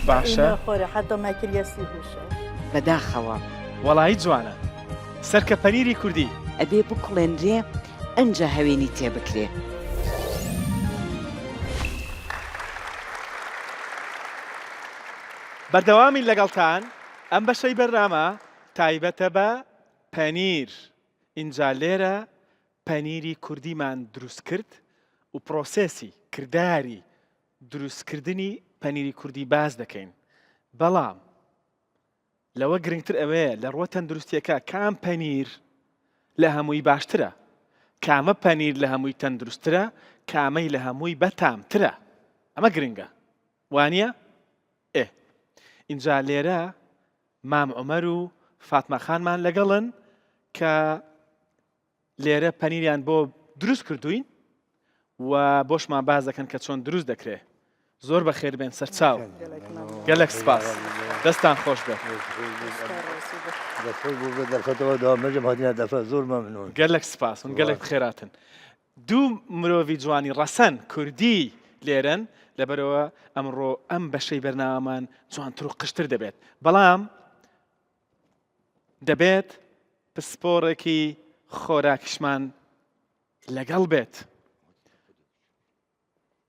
باشە خۆری حتا ماکریاسی هوشە بەداخەوە وەڵایی جوانە سەرکە پەنیری کوردی ئەبێ بکڵێنرێ ئەنجا هەوێنی تێبکرێ. بەردەوامی لەگەڵتان ئەم بەشەی بەرنامە تایبەتە بە پەنیر. اینجا لێرە پەنیری کوردیمان دروست کرد و پرۆسێسی کردداری دروستکردنی پەنیری کوردی باز دەکەین. بەڵام لەوە گرنگتر ئەوەیە لە ڕوە تەندروستیەکە کام پەنیر لە هەمووی باشترە، کامە پەنیر لە هەمووی تەندروسترە، کامەی لە هەمووی بەتامترە. ئەمە گرنگە وانە؟ اینجا لێرە مام عومەر و فاتمە خانمان لەگەڵن کە لێرە پەنیریان بۆ دروست کردوین و بۆشمان باز دەکەن کە چۆن دروست دەکرێت. زۆر بەخێر بێن سەرچاو. گەلێک سپاس. دەستان خۆش بێت. گەلێک سپاس و گەلێک خێراتن. دوو مرۆڤی جوانی ڕەسەن کوردی لێرن لەبەرەوە ئەمڕۆ ئەم بەشەی بەرنامەمان جوانتر و قشتر دەبێت. بەڵام دەبێت پسپۆڕێکی خۆراکیشمان لەگەڵ بێت.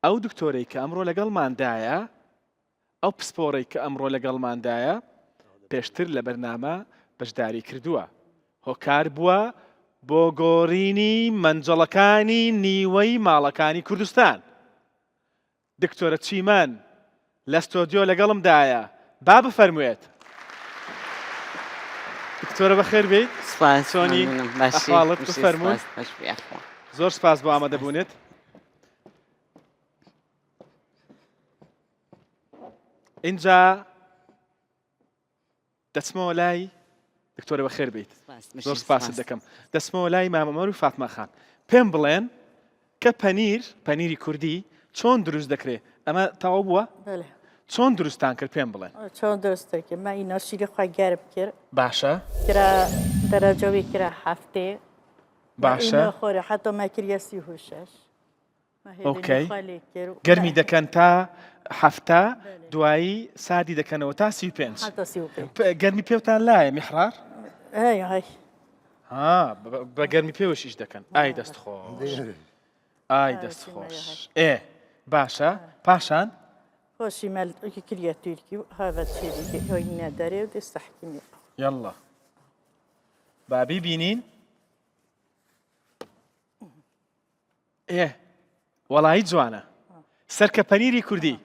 ئەو دکتۆرەی کە ئەمڕۆ لەگەڵماندایە، ئەو پسپۆڕی کە ئەمڕۆ لەگەڵماندایە پێشتر لە بەرنامە بەشداری کردووە. هۆکار بووە بۆ گۆڕینی مەنجەڵەکانی نیوەی ماڵەکانی کوردستان. دکتۆرە چیمەن لە ستۆدیۆ لەگەڵمدایە، با بفەرموێت. دکتۆرە بەخێر بیت. چۆنی ئەحواڵت بفەرموون. زۆر سپاس بۆ ئامادەبوونێت. اینجا دەچمەوە لای دکتۆرە بەخێر بیت. زۆر سپاست دەکەم. دەچمەوە لای مام عومەر و فاتمە خان. پێم بڵێن کە پەنیری کوردی چۆن دروست دەکرێت؟ ئەمە تەواو بووە؟ چۆن دروستان کرد پێم بڵێن. چۆن دروست کرد؟ ما ئینە شیری خۆی گەرم کرد. باشە. کرا دەرەجەوی کرا هەفتێ. باشە. خۆری حتا ماکریاسی هوشەش. ئۆکەی. گەرمی دەکەن تا هەفتە، دوایی سادی دەکەنەوە تا 35. گەرمی پێوتان لایە میحرار؟ بە گەرمی پێوەشیش دەکەن. ئای دەست خۆش. ئای دەست خۆش. باشە. پاشان خۆشی مەلکی کریە تورکی و هاڤەت چێری هۆی نەدەرێ و دەستەحکیمی. یەڵڵا. با بیبینین. وەڵایی جوانە. سەرکە پەنیری کوردی.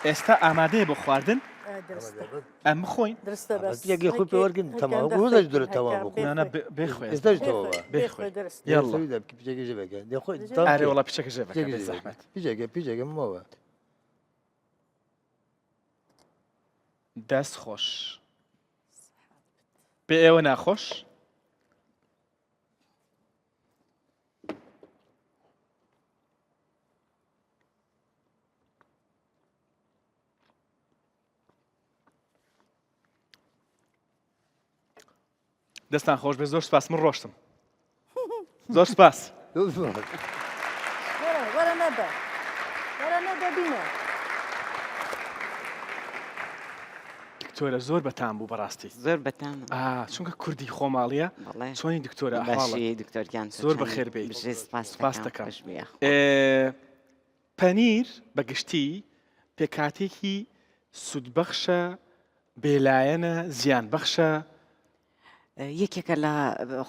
ئێستا ئامادەیە بۆ خواردن؟ ئەم بخۆین. یەکی خۆی پێوەرگن تەماو ڕۆژەش درێتەوە بخوێن. ئارێ وڵا پیچەکە ژێ زەحمەت. پیجێگەمەوە. دەست خۆش. بێ ئێوە ناخۆش؟ دەستان خۆش بێ. زۆر سپاس. من ڕۆشتم. زۆر سپاس. وەرە نەبە بینە. دکتۆرە زۆر بەتام بوو بەڕاستی. زۆر بەتام. چونکە کوردی خۆماڵیە. چۆنی دکتۆرە ئەحواڵی دکتۆریان زۆر بەخێر بیت. سپاس دەکەم. پەنیر بەگشتی پێکاتێکی سودبەخشە، بێلایەنە، زیانبەخشە. یەکێکە لە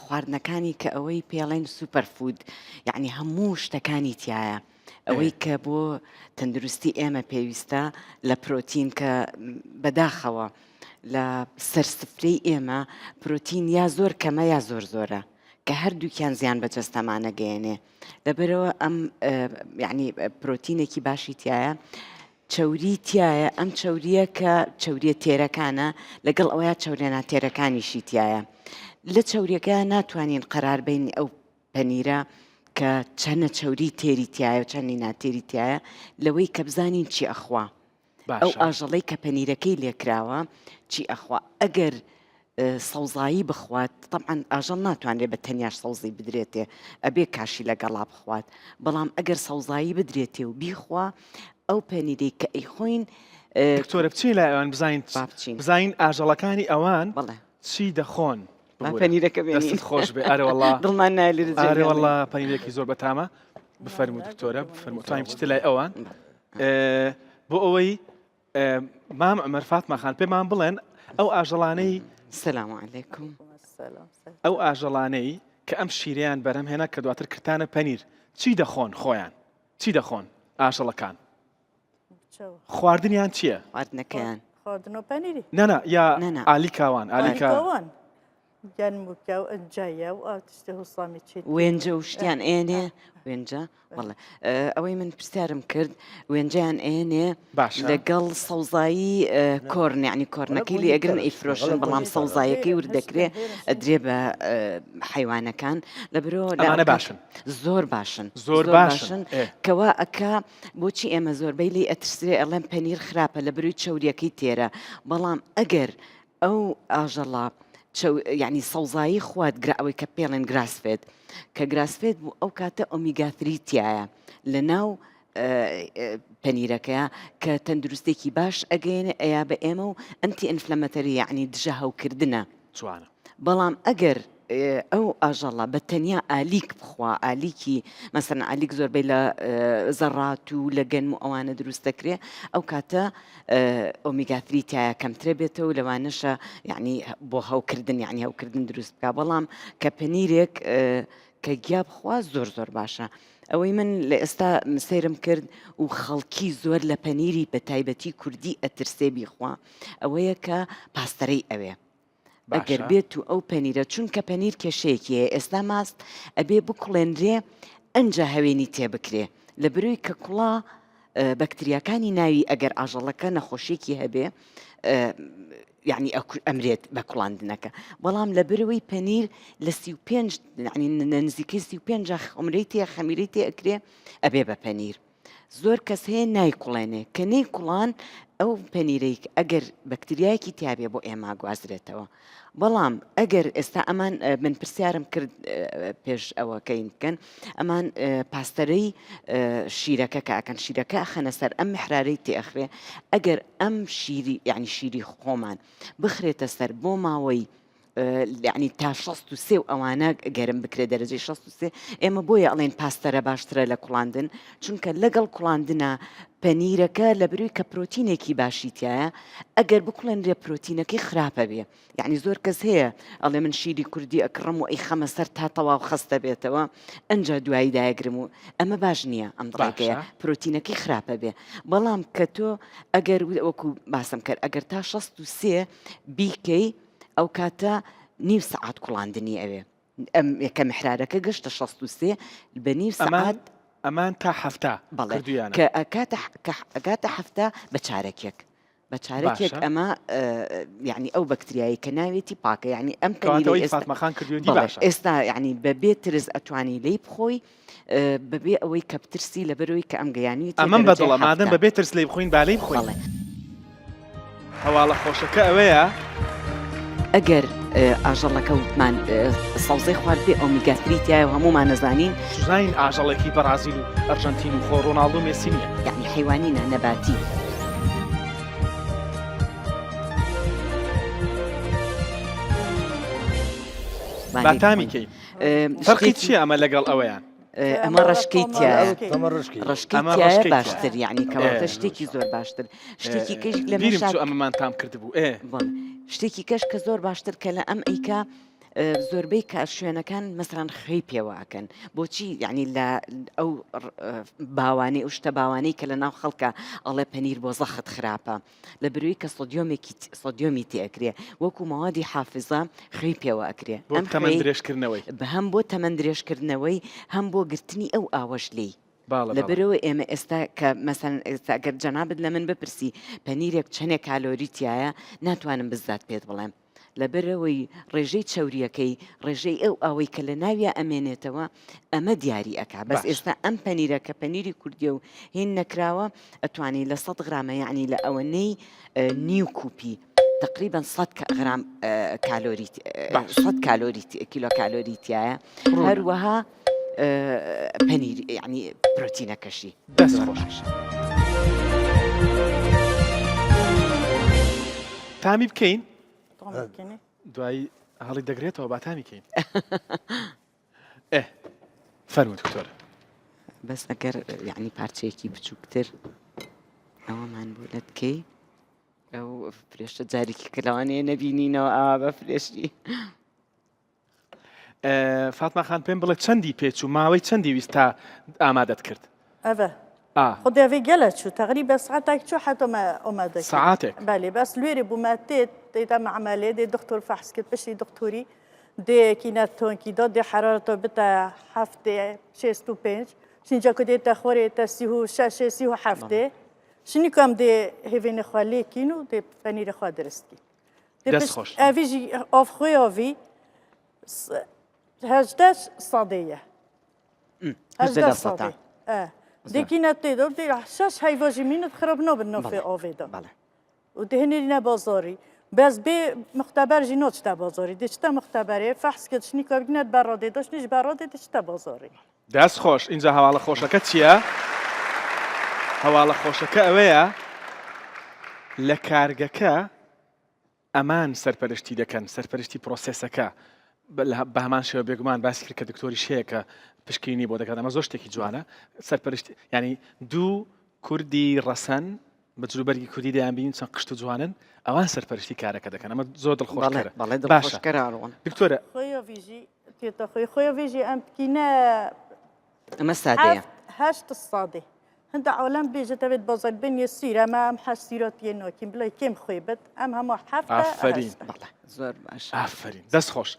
خواردنەکانی کە ئەوەی پێڵێن سوپەرفود، یعنی هەموو شتەکانی تایە. ئەوەی کە بۆ تەندروستی ئێمە پێویستە لە پرۆتین کە بەداخەوە لە سەرسفرەی ئێمە پرۆتین یا زۆر کەمە یا زۆر زۆرە کە هەردووکیان زیان بەجەستەمانە گەیەنێ. لەبەرەوە ئەم یعنی پرۆتینێکی باشی تایە. چەوری تایە. ئەم چەوریە کە چەوریە تێرەکانە لەگەڵ ئەوەیە چەوریە ناتێرەکانیشی تایە. لە چەوریەکە ناتوانین قەرار بین ئەو پەنیرە کە چەنە چەوری تێری تایە و چەندی ناتێری تایە لەوەی کە بزانین چی ئەخوا. ئەو ئاژەڵەی کە پەنیرەکەی لێکراوە چی ئەخوا. ئەگەر سەوزایی بخوات طبعا ئاژەڵ ناتوانێت بە تەنیاش سەوزی بدرێتێ ئەبێ کاشی لەگەڵا بخوات بەڵام ئەگەر سەوزایی بدرێتێ و بیخوا ئەو پەنیرەی کە ئەیخۆین دکتۆرە بچین لای ئەوان بزین ئاژەڵەکانی ئەوان بەڵێ چی دەخۆن پەنیرەکە بێنین دەستت خۆش بێ ئارێ وەڵڵا دڵمان نایە ئارێ وەڵڵا پەنیرێکی زۆر بەتامە بفەرمو دکتۆرە بفەرمو توانین بچیتە لای ئەوان بۆ ئەوەی مام عومەر فاتماخان پێمان بڵێن ئەو ئاژەڵانەی سلام علیکم ئەو ئاژەڵانەی کە ئەم شیرەیان بەرەم هێنا کە دواتر کردانە پەنیر چی دەخۆن خۆیان چی دەخۆن ئاژەڵەکان خواردنیان چییە خواردنەکەیان خواردنەوە پەنیری نەنا یا نەنا. ئالیکاوان ئالیکا ئەلیکاوان گەنموکە و ئەنجایە و ئاتشتە هوسڵامی چیت وێنجە و شتیان ئێنێ وێنجە وەڵێ ئەوەی من پرسیارم کرد وێنجیان ئێنێ باشە. لەگەڵ سەوزایی کۆرن یعنی کۆرنەکەی لێ ئەگرن ئەیفرۆشن بەڵام سەوزایەکەی وردەکرێ ئەدرێ بە حیوانەکان لە برۆ ئەمانە باشن زۆر باشن زۆر باشن کەوا ئەکا بۆچی ئێمە زۆربەی لی ئەترسێ ئەڵێن پەنیر خراپە لە بروی چەوریەکەی تێرە بەڵام ئەگەر ئەو ئاژەڵا یعنی سەوزایی خوات ئەوەی کە پێڵێن گراسفێت کە گراسفێت بوو ئەو کاتە ئۆمیگاتریتیایە لە ناو پەنیرەکەیە کە تەندروستێکی باش ئەگەێنێ ئەیا بە ئێمە و ئەنتی ئەنفلەمەتەری یعنی دژە هەوکردنە جوانە بەڵام ئەگەر ئەو ئاژەڵە بە تەنیا ئالیک بخوا ئالیکی مەسەن ئالیک زۆربەی لە زەڕات و لە گەنم و ئەوانە دروست دەکرێ ئەو کاتە ئۆمیگاتریتایە کەمترە بێتەوە و لەوانەشە یعنی بۆ هەوکردن یعنی هەوکردن دروست بکە بەڵام کە پەنیرێک کە گیا بخوا زۆر زۆر باشە ئەوەی من لە ئێستا سەیرم کرد و خەڵکی زۆر لە پەنیری بە تایبەتی کوردی ئەترسێ بیخوا ئەوەیە کە پاستەرەی ئەوێ ئەگەر بێت و ئەو پەنیرە چونکە پەنیر کێشەیەکیە ئێستا ماست ئەبێ بکوڵێنرێ ئەنجا هەوێنی تێبکرێ لە بروی کە کوڵا بەکتریاکانی ناوی ئەگەر ئاژەڵەکە نەخۆشیێکی هەبێ یعنی ئەمرێت بە کوڵاندنەکە بەڵام لە برەوەی پەنیر لە 35 نزیکەی 35 عمرەی تێ خەمیرەی تێ ئەکرێ ئەبێ بە پەنیر زۆر کەس هەیە نایکوڵێنێ کە نەی کوڵان ئەو پەنیرەی ئەگەر بەکتریایەکی تیابێ بۆ ئێمە گوازرێتەوە بەڵام ئەگەر ئێستا ئەمان من پرسیارم کرد پێش ئەوەکەین بکەن ئەمان پاستەرەی شیرەکە کە ئەکەن شیرەکە ئەخەنە سەر ئەم محرارەی تێئەخرێ ئەگەر ئەم شیری یعنی شیری خۆمان بخرێتە سەر بۆ ماوەی یعنی تا 63 و ئەوانە گەرم بکرێ دەرەجەی 63 ئێمە بۆیە ئەڵێن پاستەرە باشترە لە کوڵاندن چونکە لەگەڵ کوڵاندنە پەنیرەکە لە بروی کە پرۆتینێکی باشیتیایە ئەگەر بکڵێنرێ پرۆتینەکەی خراپە بێ یعنی زۆر کەس هەیە ئەڵێ من شیری کوردی ئەکڕم و ئەی خەمە سەر تا تەواو خەستە بێتەوە ئەنجا دوایی دایەگرم و ئەمە باش نییە ئەم دڵێکەیە پرۆتینەکەی خراپە بێ بەڵام کە تۆ ئەگەر وەکو باسم کرد ئەگەر تا 63 بیکەی ئەو کاتە نیو سەعات کوڵاندنی ئەوێ ئەم یەکە محرارەکە گەشتە 63 بە نیو سەعات ئەمان تا هەفتە بەڵێ کە ئەکاتە هەفتە بە چارەکێک بە چارەکێک ئەمە یعنی ئەو بەکتریایی کە ناوێتی پاکە یعنی ئەم فاتمەخان کردوێتی باشە ئێستا یعنی بەبێ ترس ئەتوانی لی بخۆی بەبێ ئەوەی کە بترسی لە بەرەوەی کە ئەم گەیانی ئەمەم بەدڵە مادەم بەبێ ترس لی بخۆین بالەی بخۆین هەواڵە خۆشەکە ئەوەیە ئەگەر ئاژەڵەکە وتمان سەوزەی خوارد بێ ئۆمیگاتریتیایە و هەمومان نەزانین زین ئاژەڵێکی بەرازیل و ئەرژەنتین و خۆ ڕۆناڵدۆ و مێسی نییە یعنی حیوانینە نەباتی باتامی کەین فەرقی چییە ئەمە لەگەڵ ئەوەیان ئەمە ڕشکەیتیایە ڕشکەیتیایە باشتر یعنی کەواتە شتێکی زۆر باشتر شتێکی کەش لە ئەمەمان تام کردبوو شتێکی کەش کە زۆر باشتر کە لە ئەم ئەیکا زۆربەی کە شوێنەکان مەسەران خەی پێوەکەن بۆچی یعنی لە ئەو باوانەی ئەو شتە باوانەی کە لە ناو خەڵکە ئەڵێ پەنیر بۆ زەخت خراپە لە بروی کە سۆدیۆمی تێئەکرێ وەکو مەوادی حافزە خەی پێوە ئەکرێ ئەم تەمەند درێژکردنەوەی هەم بۆ تەمەند درێژکردنەوەی هەم بۆ گرتنی ئەو ئاوەش لی لەبەرەوە ئێمە ئێستا کە مەسەن ئێستا ئەگەر جەنابەت لە من بپرسی پەنیرێک چەندێک کالۆریتیایە ناتوانم بزات پێت بڵێم لەبەرەوەی ڕێژەی چەوریەکەی ڕێژەی ئەو ئەوەی کە لە ناویە ئەمێنێتەوە ئەمە دیاری ئەکا بەس ئێستا ئەم پەنیرە کە پەنیری کوردیە و هین نەکراوە ئەتوانی لە 100 غرامە یعنی لە ئەوەنەی نیو کوپی تقريبا 100 غرام كالوري باش. 100 كالوري كيلو كالوري تاعها هروها بنير يعني بروتينه كشي دەست زۆر خۆش. باش. تامی بکەین طعم كني دوای هەڵی دەگرێتەوە با تامی کەین. فەرموو دکتۆرە. بس ئەگەر یعنی پارچەیەکی بچووکتر ئەوەمان بۆ لە بکەی ئەو فرێشتە جارێکی کەلەوانەیە نەبینینەوە ئاوا بە فرێشتی. فاتما خان پێم بڵێ چەندی پێچ و ماوەی چەندی ویست تا ئامادەت کرد. أبا ئا خدي في قالت شو تقريبا ساعتك شو حتى ما دك ساعاتێک بالي بس لويري بوماتيت تم عملية دي دكتور فحص كت بشي دكتوري دي كيناتون كي دي حرارته بتا حفته 65 شنجا كدي تخوري تسيهو شاشة سيهو حفته شنو كم دي هيفين خوالي كينو دي بنير خوا درستي دست خوش. افيجي اوف خويوفي هجداش صادية هجداش صادية. دي كيناتي دو دي شاش هاي فوجي مين تخربنا بالنوفي بله. اوفيدا بله ودهني لنا بازاري بس بي مختبر جينوش تا بازاري دي شتا مختبره فحص كد شني كابينات برادي داش نيش برادي دي شتا بازاري دەست خۆش. اینجا هەواڵە خۆشەکە چییە؟ هەواڵە خۆشەکە ئەوەیە لە کارگەکە ئەمان سەرپەرشتی دەکەن سەرپەرشتی پرۆسێسەکە بە هەمان شێوە بێگومان باسی کرد کە دکتۆری شەیە کە پشکنینی بۆ دەکات ئەمە زۆر شتێکی جوانە سەرپەرشتی ینی دوو کوردی ڕەسەن بە جلوبەرگی کوردی دەیانبین چەند قشت و جوانن ئەوان سەرپەرشتی کارەکە دەکەن ئەمە زۆر دڵخۆشکەرە. بەڵێ باشە دڵخۆشکەراوەن. دکتۆرە خويا فيجي تيتا خويا فيجي ام كينا ئەمە سادەیە. هاشت الصادي هند عالم بيجي تبت بازار بين يسير اما ام حسيرات ينوكين بلا كيم خويبت ام هم حفته ئافرین بەڵێ زۆر باش. ئافرین دەست خۆش.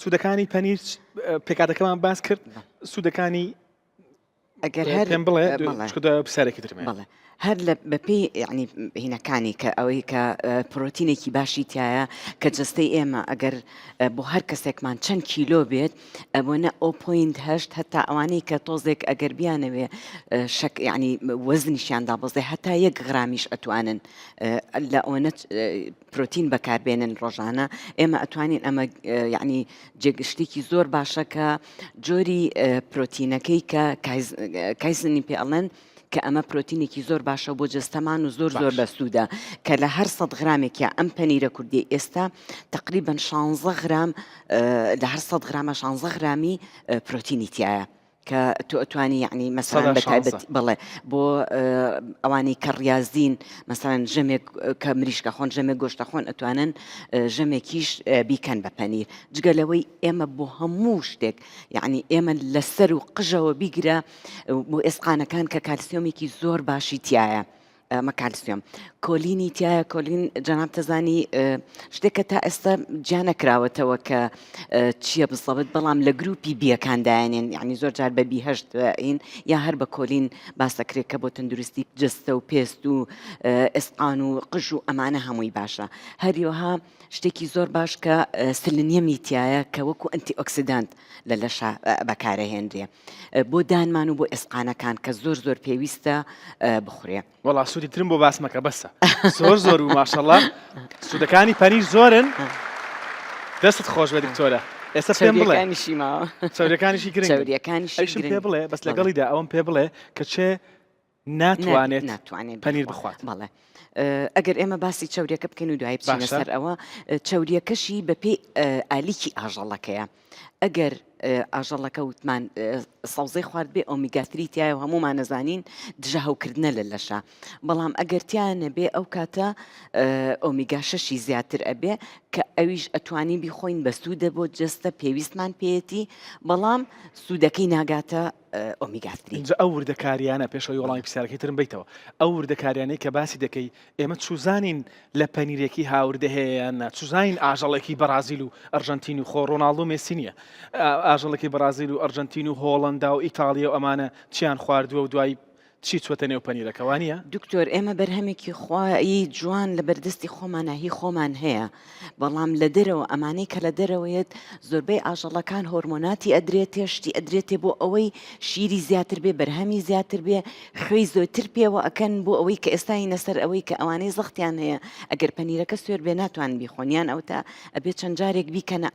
سوودەکانی پەنیر پێکاتەکەمان باس کرد سوودەکانی ئەگەر هەر پێم بڵێ بەڵێ. شکۆدا پرسیارێکی ترمێ. بەڵێ هەر لە بەپێی یعنی هینەکانی کە ئەوەی کە پرۆتینێکی باشی تایە کە جستەی ئێمە ئەگەر بۆ هەر کەسێکمان چەند کیلۆ بێت ئەوەنە 0.8 هەتا ئەوانەی کە تۆزێک ئەگەر بیانەوێ شک یعنی وەزنیشیان دابەزێ هەتا 1 غرامیش ئەتوانن لە ئەوەنە پرۆتین بەکاربێنن ڕۆژانە ئێمە ئەتوانین ئەمە یعنی جێگشتێکی زۆر باشە کە جۆری پرۆتینەکەی کە کایزنی پێ ئەڵێن کە ئەمە پرۆتینێکی زۆر باشە بۆ جەستەمان و زۆر زۆر بەسوودە کە لە هەر 100 غرامێکە ئەم پەنیرە کوردی ئێستا تقریبا 16 غرام لە هەر 100 غرامە 16 غرامی پرۆتینی تایە کە تو ئەتوانی یعنی مەسەڵەن بەتایبەت بڵێ بۆ ئەوانی کە ڕاضین مەسەڵەن ژەمێک کە مریشکە خۆن ژەمێک گۆشتە خۆن ئەتوانن ژەمێکیش بیکەن بە پەنیر جگەلەوەی ئێمە بۆ هەموو شتێک یعنی ئێمە لەسەر و قژەوە بیگرە بۆ ئێسقانەکان کە کالسیۆمێکی زۆر باشی تایە ئەمە کالسیۆم کۆلینی تایە کۆلین جەناب تەزانی شتێکە تا ئێستا جیا نەکراوەتەوە کە چییە بزەبت بەڵام لە گروپی بیەکاندایانێن یعنی زۆر جار بە بیهەشت ئین یا هەر بە کۆلین باس دەکرێت کە بۆ تەندروستی جستە و پێست و ئێسقان و قژ و ئەمانە هەمووی باشە هەریوەها شتێکی زۆر باش کە سلنیەمی تایە کە وەکو ئەنتی ئۆکسیدانت لە لەشە بەکارەهێنرێ بۆ دانمان و بۆ ئێسقانەکان کە زۆر زۆر پێویستە بخورێ وەڵا سوودی ترم بۆ باسمەکە بەسە زۆر و ماشەڵڵا سوودەکانی پەنیر زۆرن دەستت خۆش بە دکتۆرە ئێستا پێم بڵێ چاودێریەکانیشی ماوە چاودێریەکانی گرنگ چاودێریەکانیشی ئەیشم پێ بڵێ بەس لەگەڵیدا ئەوم پێ بڵێ کە چێ ناتوانێت پەنیر بخوات بەڵێ ئەگەر ئێمە باسی چاودێکە بکەین و دوای بچینە سەر ئەوە چاودێکەشی بەپێی ئالیکی ئاژەڵەکەیە ئەگەر ئاژەڵەکە وتمان سەوزەی خوارد بێ ئۆمیگا-3 تایە و هەمومان نەزانین دژە هەوکردنە لە لەشە بەڵام ئەگەر تیانە بێ ئەو کاتە ئۆمیگا-6 زیاتر ئەبێ کە ئەویش ئەتوانی بیخۆین بە سوودە بۆ جستە پێویستمان پێیەتی بەڵام سوودەکەی ناگاتە ئۆمیگا-3 اینجا ئەو وردەکاریانە پێشەوەی وەڵامی پرسیارەکەی ترم بیتەوە ئەو وردەکاریانەی کە باسی دەکەی ئێمە چوزانین لە پەنیرێکی هاوردە هەیە چوزانین ئاژەڵێکی بەرازیل و ئەرژەنتین و خۆ ڕۆناڵدۆ مێسی نییە ئاژەڵێکی بەرازیل و ئەرژەنتین و هۆڵەندا و ئیتاڵیا و ئەمانە چیان خواردووە و دوای چی چوتە نێو پەنیرەکەوانە؟ دکتۆر ئێمە بەرهەمێکی خوایی جوان لە بەردەستی خۆمانە هی خۆمان هەیە بەڵام لە دەرەوە ئەمانەی کە لە دەرەوەیەت زۆربەی ئاژەڵەکان هۆرمۆناتی ئەدرێتێ شتی ئەدرێتێ بۆ ئەوەی شیری زیاتر بێ بەرهەمی زیاتر بێ خوێی زۆرتر پێوە ئەکەن بۆ ئەوەی کە ئێستاینە سەر ئەوەی کە ئەوانەی زەختیان هەیە ئەگەر پەنیرەکە سوێر بێ ناتوان بیخۆنیان ئەو تا ئەبێت چەند جارێک بیکەنە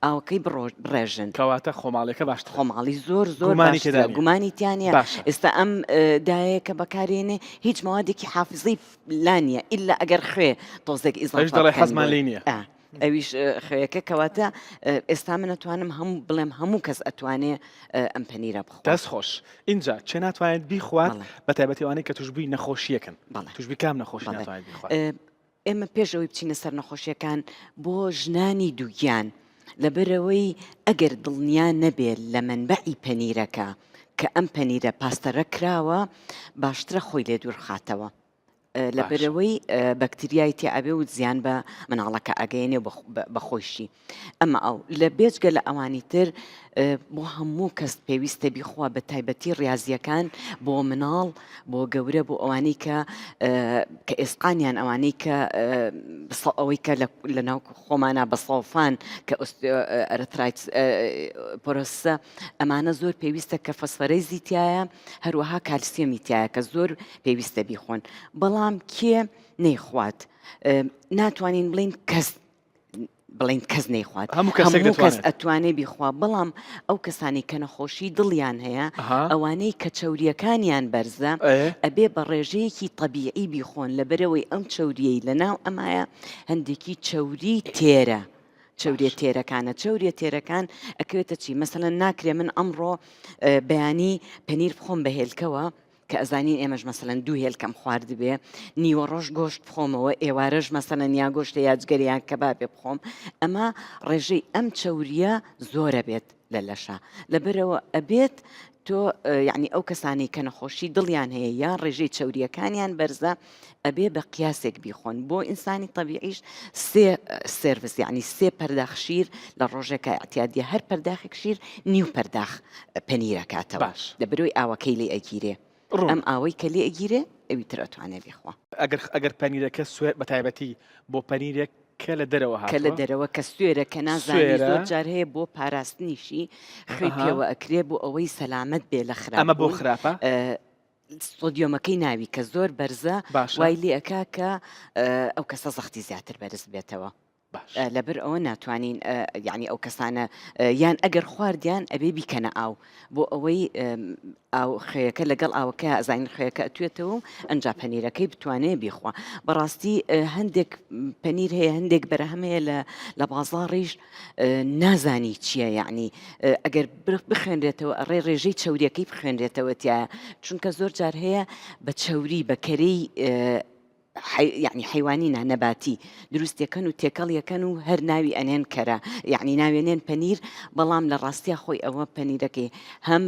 ئاوەکەی بڕێژن کەواتە خۆماڵێکە باشتر خۆماڵی زۆر گومانی تێدا نییە. گومانی تیانە باشە. ئێستا ئەم دایە کە بەکارێنێ هیچ موادێکی حافزەی لانیە ئللا ئەگەر خوێ تۆزێک ئەوش دەڵێ حەزمان لێی نییە. ئەویش خوێیەکە کەواتە ئێستا من ئەتوانم بڵێم هەموو کەس ئەتوانێ ئەم پەنیرە بخۆ. دەست خۆش اینجا چێ ناتوانێت بیخوات بەڵێ. بە تایبەتیوانەی کە توشببووی نەخۆشیەکەن بەڵێ. توشببی کام نەخۆشی بەڵێ. ناتوانێت بیخوات. ئێمە پێشەوەی بچینە سەر نەخۆشیەکان بۆ ژنانی دووگیان لەبەرەوەی ئەگەر دڵنیان نەبێت لە منبعی پەنیرەکە کە ئەم پەنیرە پاستەرە کراوە باشترە خۆی لێ دوورخاتەوە لەبەرەوەی بەکتریای تێئەبێ و زیان بە مناڵەکە ئەگەیەنێ بەخۆشی ئەمە ئەو لە بێجگە لە ئەوانی تر بۆ هەموو کەس پێویستە بیخوا بە تایبەتی ڕاضیەکان بۆ مناڵ بۆ گەورە بۆ ئەوانەی کە ئێسقانیان ئەوانەی کە ئەوەی کە لە ناو خۆمانە بە ساڵفان کە ئەرترایت پۆرۆسە ئەمانە زۆر پێویستە کە فۆسفەرەیزی تایە هەروەها کالسیەمی تایە کە زۆر پێویستە بیخۆن بەڵام کێ نەیخوات ناتوانین بڵین کەس نەیخوات هەموو کەس ئەتوانێ بیخوا بەڵام ئەو کەسانی کە نەخۆشی دڵیان هەیە ئەوانەی کە چەوریەکانیان بەرزە ئەبێ بە ڕێژەیەکی طەبیعی بیخۆن لەبەرەوەی ئەم چەوریەی لەناو ئەمایە هەندێکی چەوری تێرە چەوریە تێرەکانە چەوریە تێرەکان ئەکەوێتە چی مەسەلەن ناکرێ من ئەمڕۆ بەیانی پەنیر بخۆم بە هێلکەوە کە ئەزانین ئێمەش مەسەلەن 2 هێلکەم خوارد بێ نیوە ڕۆژ گۆشت بخۆمەوە ئێوارەش مەسەلەن یا گۆشتە یا جگەریان کەبابێ بخۆم ئەمە ڕێژەی ئەم چەوریە زۆرە بێت لە لەشە لەبەرەوە ئەبێت تۆ یعنی ئەو کەسانی کە نەخۆشی دڵیان هەیە یا ڕێژەی چەوریەکانیان بەرزە ئەبێ بە قیاسێک بیخۆن بۆ ئینسانی طەبیعیش سێرڤیس یعنی 3 پەرداخ شیر لە ڕۆژێکە ئەتیادیە هەر پەرداخێک شیر نیو پەرداخ پەنیرەکاتەوە لەبەرەوەی ئاوەکەی لێ ئەگیرێ ئەم ئاوەی کە لێ ئەگیرێ ئەوی تر ئەتوانێ بیخوا ئەگەر پەنیرەکە سوێر بە تایبەتی بۆ پەنیرێک کە لە دەرەوە کە لە دەرەوە کە سوێرە کە نازانی زۆر جار هەیە بۆ پاراستنیشی خوێ پێوە ئەکرێ بۆ ئەوەی سەلامەت بێ لە خراپ ئەمە بۆ خراپە سۆدیۆمەکەی ناوی کە زۆر بەرزە وای لێ ئەکا کە ئەو کەسە زەختی زیاتر بەرز بێتەوە لەبەر ئەوە ناتوانین یعنی ئەو کەسانە یان ئەگەر خواردیان ئەبێ بیکەنە ئاو بۆ ئەوەی ئاو خوێیەکە لەگەڵ ئاوەکە ئەزانین خوێیەکە ئەتوێتەوە و ئەنجا پەنیرەکەی بتوانێ بیخوا بەڕاستی هەندێک پەنیر هەیە هەندێک بەرهەم هەیە لە بازاڕیش نازانی چییە یعنی ئەگەر بخوێنرێتەوە ئەڕێ ڕێژەی چەوریەکەی بخوێنرێتەوە تایە چونکە زۆر جار هەیە بە چەوری بە کەرەی یعنی حیوانینە نەباتی دروستیەکەن و تێکەڵیەکەن و هەر ناوی ئەنێن کەرە یعنی ناوێنێن پەنیر بەڵام لە ڕاستیە خۆی ئەوە پەنیرەکەی هەم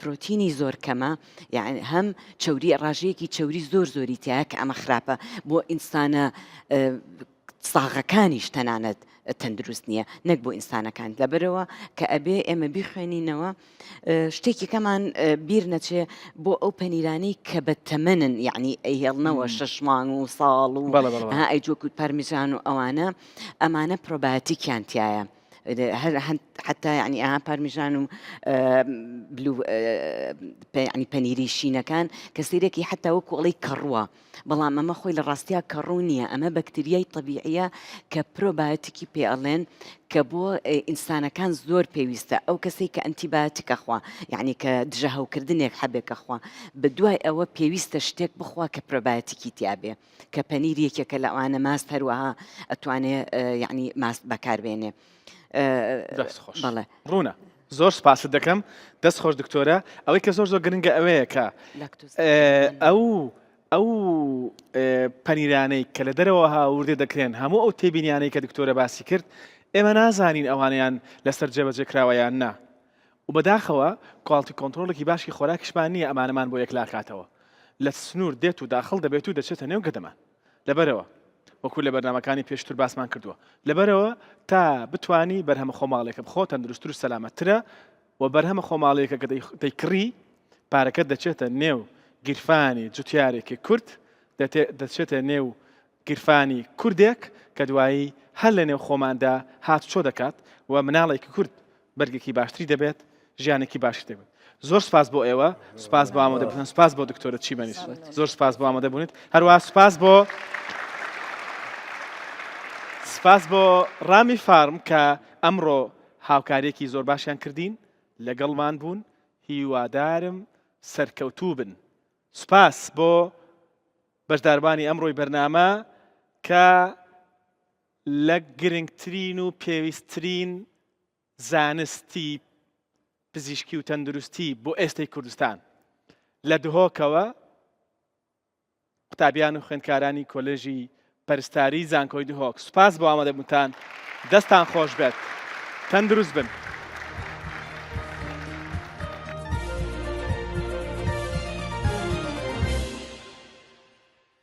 پرۆتینی زۆر کەمە یعنی هەم چەوری ڕاژەیەکی چەوری زۆر زۆری تایە کە ئەمە خراپە بۆ ئینسانە ساغەکانیش تەنانەت تەندروست نییە نەک بۆ ئینسانەکان لەبەرەوە کە ئەبێ ئێمە بیخوێنینەوە شتێکی کەمان بیر نەچێ بۆ ئەو پەنیرانەی کە بە تەمەنن یعنی ئەیهێڵنەوە 6 مانگ و ساڵ و ئەیجۆکوت پەرمیزان و ئەمانە پرۆبایۆتیکیان تایە حتى يعني پارمیژان و يعني پەنیری شینەکان کە سەیرێکی حتا وەکو ئەڵەی کەڕووە بەڵام ئەمە خۆی لە ڕاستیا کەڕوو نییە ئەمە بەکتریای طبیعیە کە پرۆبایۆتیکی پێ ئەڵێن کە بۆ ئینسانەکان زۆر پێویستە ئەو کەسەی کە ئەنتیبایۆتیکە خوا یعنی کە دژە هەوکردنێک هەبێکە خوا بە دوای ئەوە پێویستە شتێک بخوا کە پرۆبایۆتیکی تیابێ کە پەنیر یەکێکە لە ئەوانە ماست هەروەها ئەتوانێ یعنی ماست بەکاربێنێ دەست خۆش ڕوونە زۆر سپاس دەکەم دەست خۆش دکتۆرە ئەوەی کە زۆر زۆر گرنگە ئەوەیە کە ئەو پەنیرانەی کە لە دەرەوە هاوردێ دەکرێن هەموو ئەو تێبینیانەی کە دکتۆرە باسی کرد ئێمە نازانین ئەوانیان لەسەر جێبەجێکراوەیان نا و بەداخەوە کواڵتی کۆنتڕۆڵێکی باشی خۆراکیشمان نییە ئەمانەمان بۆ یەکلاکاتەوە لە سنوور دێت و داخڵ دەبێت و دەچێتە نێو گەدەمان لەبەرەوە وەکو لە بەرنامەکانی پێشتر باسمان کردووە لەبەرەوە تا بتانی بەرهەمە خۆماڵێکە بخۆ تەندروستتر و سەلامەتترە و بەرهەمە خۆماڵەیەکە کە دەیکڕی پارەکەت دەچێتە نێو گیرفانی جوتیارێکی کورد دەچێتە نێو گیرفانی کوردێک کە دوایی هەر لە نێو خۆماندا هاتچۆ دەکات و مناڵێکی کورد بەرگێکی باشتری دەبێت ژیانێکی باشتر دەبێت. زۆر سپاس بۆ ئێوە، سپاس بۆ ئامادەبوونتان، سپاس بۆ دکتۆرە چیمەنیش، زۆر سپاس بۆ ئامادەبوونیت، هەروەها سپاس بۆ ڕامی فارم کە ئەمڕۆ هاوکاریەکی زۆر باشیان کردین، لەگەڵمان بوون، هیوادارم سەرکەوتوو بن. سپاس بۆ بەشداربانی ئەمڕۆی بەرنامە کە لە گرنگترین و پێویستترین زانستی پزیشکی و تەندروستی بۆ ئێستای کوردستان لە دهۆکەوە قوتابیان و خوێندکارانی کۆلێژی پەرستاری زانکۆی دهۆک. سپاس بۆ ئامادەبوونتان، دەستان خۆش بێت، تەندروست بن.